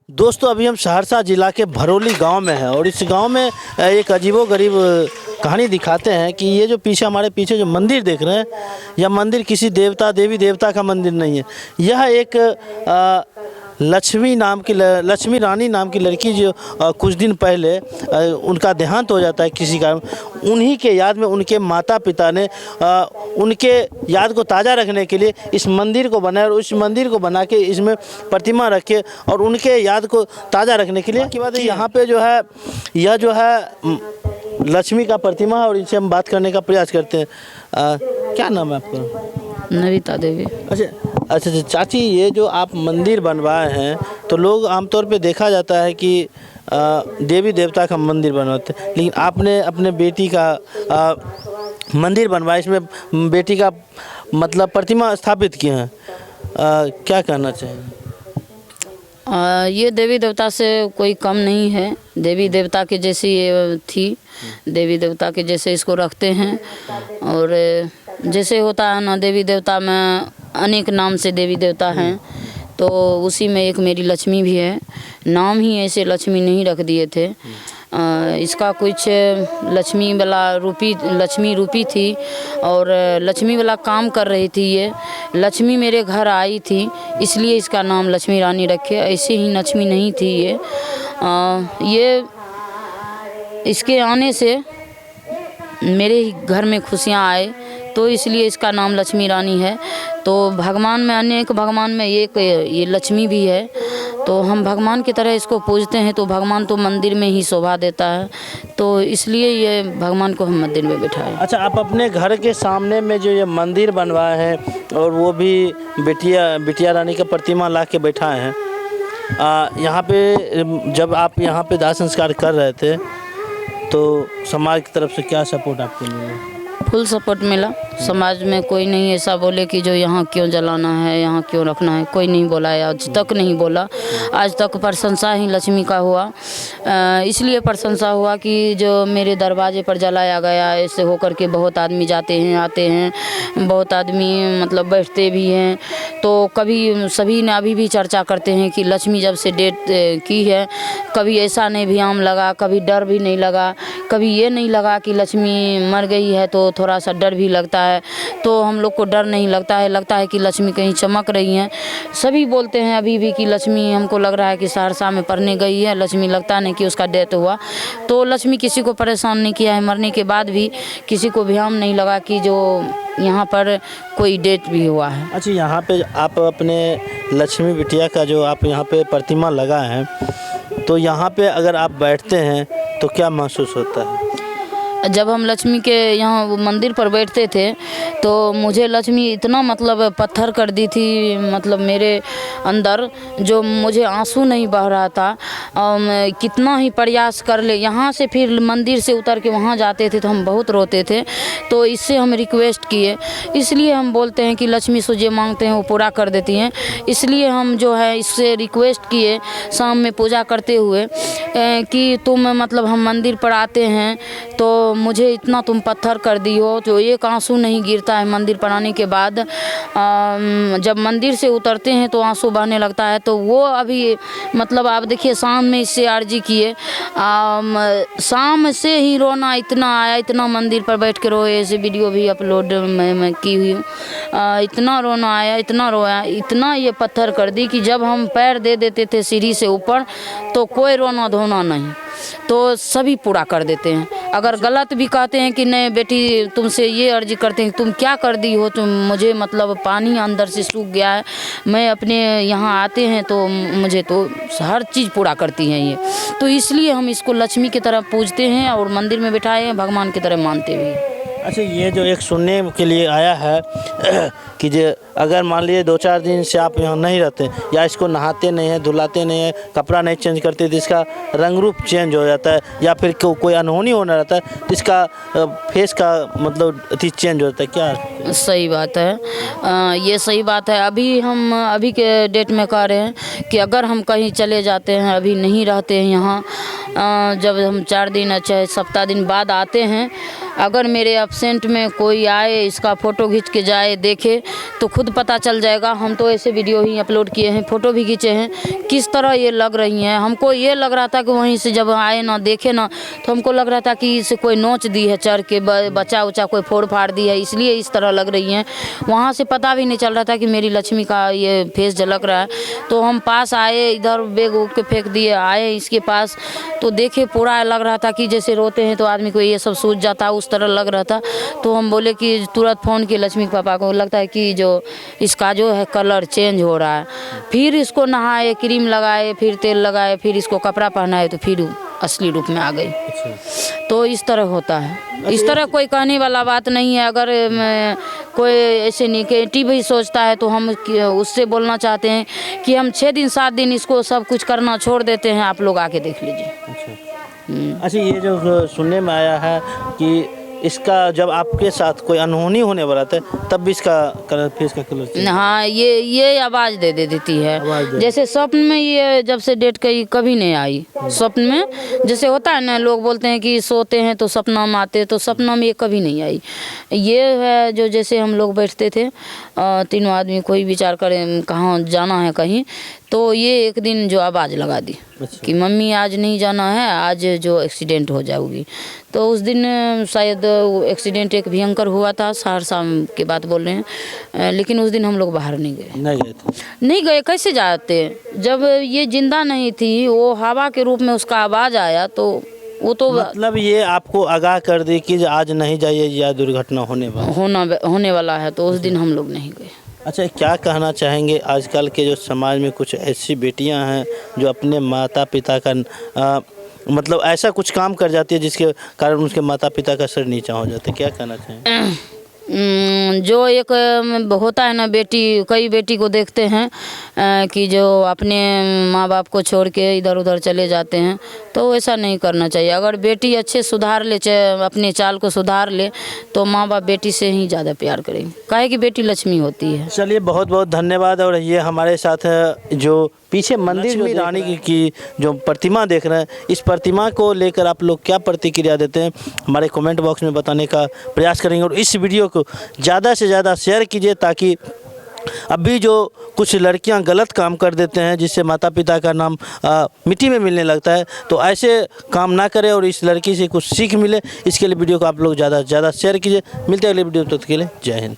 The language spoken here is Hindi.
दोस्तों अभी हम सहरसा जिला के भरौली गांव में हैं और इस गांव में एक अजीबोगरीब कहानी दिखाते हैं कि ये जो पीछे हमारे पीछे जो मंदिर देख रहे हैं, यह मंदिर किसी देवी देवता का मंदिर नहीं है। यह एक लक्ष्मी रानी नाम की लड़की जो कुछ दिन पहले उनका देहांत हो जाता है किसी कारण। उन्हीं के याद में उनके माता पिता ने उनके याद को ताज़ा रखने के लिए इस मंदिर को बनाया और उस मंदिर को बना के इसमें प्रतिमा रखे और उनके याद को ताज़ा रखने के लिए की बात है। यहाँ पे जो है यह जो है लक्ष्मी का प्रतिमा है और इनसे हम बात करने का प्रयास करते हैं। क्या नाम है आपका? नविता देवी। अच्छा चाची, ये जो आप मंदिर बनवाए हैं तो लोग आमतौर पे देखा जाता है कि देवी देवता का मंदिर बनवाते हैं, लेकिन आपने अपने बेटी का मंदिर बनवाया, इसमें बेटी का मतलब प्रतिमा स्थापित किए हैं। क्या कहना चाहिए? ये देवी देवता से कोई कम नहीं है, देवी देवता के जैसी ये थी, देवी देवता के जैसे इसको रखते हैं। और जैसे होता है ना, देवी देवता में अनेक नाम से देवी देवता हैं, तो उसी में एक मेरी लक्ष्मी भी है। नाम ही ऐसे लक्ष्मी नहीं रख दिए थे। इसका कुछ लक्ष्मी रूपी थी और लक्ष्मी वाला काम कर रही थी। ये लक्ष्मी मेरे घर आई थी, इसलिए इसका नाम लक्ष्मी रानी रखे। ऐसे ही लक्ष्मी नहीं थी ये इसके आने से मेरे ही घर में खुशियाँ आए, तो इसलिए इसका नाम लक्ष्मी रानी है। तो भगवान में अनेक भगवान में एक ये लक्ष्मी भी है, तो हम भगवान की तरह इसको पूजते हैं। तो भगवान तो मंदिर में ही शोभा देता है, तो इसलिए ये भगवान को हम मंदिर में बिठाए। अच्छा, आप अपने घर के सामने में जो ये मंदिर बनवाए हैं और वो भी बिटिया रानी का प्रतिमा ला के बैठाए हैं, यहाँ पे जब आप यहाँ पे दाह संस्कार कर रहे थे तो समाज की तरफ से क्या सपोर्ट आपको मिला? फुल सपोर्ट मिला। समाज में कोई नहीं ऐसा बोले कि जो यहाँ क्यों जलाना है, यहाँ क्यों रखना है, कोई नहीं बोला है, आज तक नहीं बोला। आज तक प्रशंसा ही लक्ष्मी का हुआ। इसलिए प्रशंसा हुआ कि जो मेरे दरवाजे पर जलाया गया, ऐसे होकर के बहुत आदमी जाते हैं आते हैं, बहुत आदमी मतलब बैठते भी हैं। तो कभी सभी ने अभी भी चर्चा करते हैं कि लक्ष्मी जब से डेट की है, कभी ऐसा नहीं भ्याम लगा, कभी डर भी नहीं लगा, कभी ये नहीं लगा कि लक्ष्मी मर गई है तो थोड़ा सा डर भी लगता है। तो हम लोग को डर नहीं लगता है कि लक्ष्मी कहीं चमक रही हैं। सभी बोलते हैं अभी भी कि लक्ष्मी, हमको लग रहा है कि सहरसा में पढ़ने गई है लक्ष्मी, लगता नहीं कि उसका डेथ हुआ। तो लक्ष्मी किसी को परेशान नहीं किया है, मरने के बाद भी किसी को भ्याम नहीं लगा कि जो यहाँ पर कोई डेट भी हुआ है। अच्छा, यहाँ पे आप अपने लक्ष्मी बिटिया का जो आप यहाँ पे प्रतिमा लगा है, तो यहाँ पे अगर आप बैठते हैं तो क्या महसूस होता है? जब हम लक्ष्मी के यहाँ मंदिर पर बैठते थे तो मुझे लक्ष्मी इतना मतलब पत्थर कर दी थी, मतलब मेरे अंदर जो मुझे आंसू नहीं बह रहा था। कितना ही प्रयास कर ले, यहाँ से फिर मंदिर से उतर के वहाँ जाते थे तो हम बहुत रोते थे। तो इससे हम रिक्वेस्ट किए, इसलिए हम बोलते हैं कि लक्ष्मी से जो मांगते हैं वो पूरा कर देती हैं। इसलिए हम जो है इससे रिक्वेस्ट किए शाम में पूजा करते हुए कि तुम मतलब हम मंदिर पर आते हैं तो मुझे इतना तुम पत्थर कर दी हो, जो एक आंसू नहीं गिरता है मंदिर पर आने के बाद। जब मंदिर से उतरते हैं तो आंसू बहने लगता है। तो वो अभी मतलब आप देखिए, शाम में इससे अर्जी किए, शाम से ही रोना इतना आया, इतना मंदिर पर बैठ के रोए। ऐसे वीडियो भी अपलोड मैं की हुई हूँ। इतना रोना आया, इतना रोया, इतना ये पत्थर कर दी कि जब हम पैर दे देते थे सीढ़ी से ऊपर तो कोई रोना धोना नहीं, तो सभी पूरा कर देते हैं। अगर गलत भी कहते हैं कि नहीं बेटी तुमसे ये अर्जी करते हैं, तुम क्या कर दी हो, तुम मुझे मतलब पानी अंदर से सूख गया है, मैं अपने यहाँ आते हैं तो मुझे तो हर चीज़ पूरा करती हैं ये। तो इसलिए हम इसको लक्ष्मी की तरह पूजते हैं और मंदिर में बिठाए हैं, भगवान की तरह मानते भी। अच्छा, ये जो एक सुनने के लिए आया है कि जो अगर मान लीजिए 2-4 दिन से आप यहाँ नहीं रहते या इसको नहाते नहीं हैं, धुलाते नहीं हैं, कपड़ा नहीं चेंज करते, तो इसका रंग रूप चेंज हो जाता है, या फिर कोई अनहोनी होना रहता है तो इसका फेस का मतलब अति चेंज होता है। क्या सही बात है? ये सही बात है। अभी के डेट में कह रहे हैं कि अगर हम कहीं चले जाते हैं, अभी नहीं रहते हैं यहाँ, जब हम 4 दिन चाहे सप्ताह दिन बाद आते हैं अगर मेरे एब्सेंट में कोई आए, इसका फ़ोटो खींच के जाए, देखे तो खुद पता चल जाएगा। हम तो ऐसे वीडियो ही अपलोड किए हैं, फ़ोटो भी खींचे हैं, किस तरह ये लग रही हैं। हमको ये लग रहा था कि वहीं से जब आए ना, देखे ना, तो हमको लग रहा था कि इसे कोई नोच दी है चढ़ के, बच्चा उच्चा कोई फोड़ फाड़ दी है, इसलिए इस तरह लग रही हैं। वहाँ से पता भी नहीं चल रहा था कि मेरी लक्ष्मी का ये फेस झलक रहा है। तो हम पास आए, इधर बैग उग के फेंक दिए, आए इसके पास तो देखे पूरा लग रहा था कि जैसे रोते हैं तो आदमी को ये सब सूझ जाता है, उस तरह लग रहा था। तो हम बोले कि तुरंत फ़ोन किए लक्ष्मी के पापा को, लगता है कि जो इसका जो है कलर चेंज हो रहा है। फिर इसको नहाए, क्रीम लगाए, फिर तेल लगाए, फिर इसको कपड़ा पहनाए, तो फिर असली रूप में आ गई। तो इस तरह होता है। इस तरह कोई कहने वाला बात नहीं है। अगर कोई ऐसे नेगेटिव ही सोचता है तो हम उससे बोलना चाहते हैं कि हम 6 दिन 7 दिन इसको सब कुछ करना छोड़ देते हैं, आप लोग आके देख लीजिए। अच्छा, ये जो सुनने में आया है कि इसका जब आपके साथ कोई अनहोनी होने वाला था तब भी इसका कलर, फेस का कलर चेंज। हाँ, ये आवाज़ दे देती है। जैसे स्वप्न में ये जब से डेट कभी नहीं आई। स्वप्न में जैसे होता है ना, लोग बोलते हैं कि सोते हैं तो सपना में आते, तो सपना में ये कभी नहीं आई। ये है जो जैसे हम लोग बैठते थे, तीनों आदमी कोई विचार करें कहाँ जाना है कहीं, तो ये एक दिन जो आवाज़ लगा दी कि मम्मी आज नहीं जाना है, आज जो एक्सीडेंट हो जाओगी। तो उस दिन शायद एक्सीडेंट एक भयंकर हुआ था, सहरसा की बात बोल रहे हैं, लेकिन उस दिन हम लोग बाहर नहीं गए। नहीं गए, कैसे जाते जब ये जिंदा नहीं थी, वो हवा के रूप में उसका आवाज़ आया, तो वो तो मतलब ये आपको आगाह कर दी कि आज नहीं जाइए या दुर्घटना होने वाला है, तो उस दिन हम लोग नहीं गए। अच्छा, क्या कहना चाहेंगे आजकल के जो समाज में कुछ ऐसी बेटियां हैं जो अपने माता पिता का मतलब ऐसा कुछ काम कर जाती है जिसके कारण उसके माता पिता का सिर नीचा हो जाता है, क्या कहना चाहेंगे? जो एक होता है ना, कई बेटी को देखते हैं कि जो अपने माँ बाप को छोड़ के इधर उधर चले जाते हैं, तो ऐसा नहीं करना चाहिए। अगर बेटी अच्छे सुधार ले, अपने चाल को सुधार ले, तो माँ बाप बेटी से ही ज़्यादा प्यार करेंगे, काहे कि बेटी लक्ष्मी होती है। चलिए, बहुत बहुत धन्यवाद। और ये हमारे साथ जो पीछे मंदिर में रानी की जो प्रतिमा देख रहे हैं, इस प्रतिमा को लेकर आप लोग क्या प्रतिक्रिया देते हैं, हमारे कमेंट बॉक्स में बताने का प्रयास करेंगे। और इस वीडियो को ज़्यादा से ज़्यादा शेयर कीजिए, ताकि अभी जो कुछ लड़कियां गलत काम कर देते हैं जिससे माता पिता का नाम मिट्टी में मिलने लगता है, तो ऐसे काम ना करें और इस लड़की से कुछ सीख मिले। इसके लिए वीडियो को आप लोग ज़्यादा से ज़्यादा शेयर कीजिए। मिलते हैं अगले वीडियो, तब तक के लिए जय हिंद।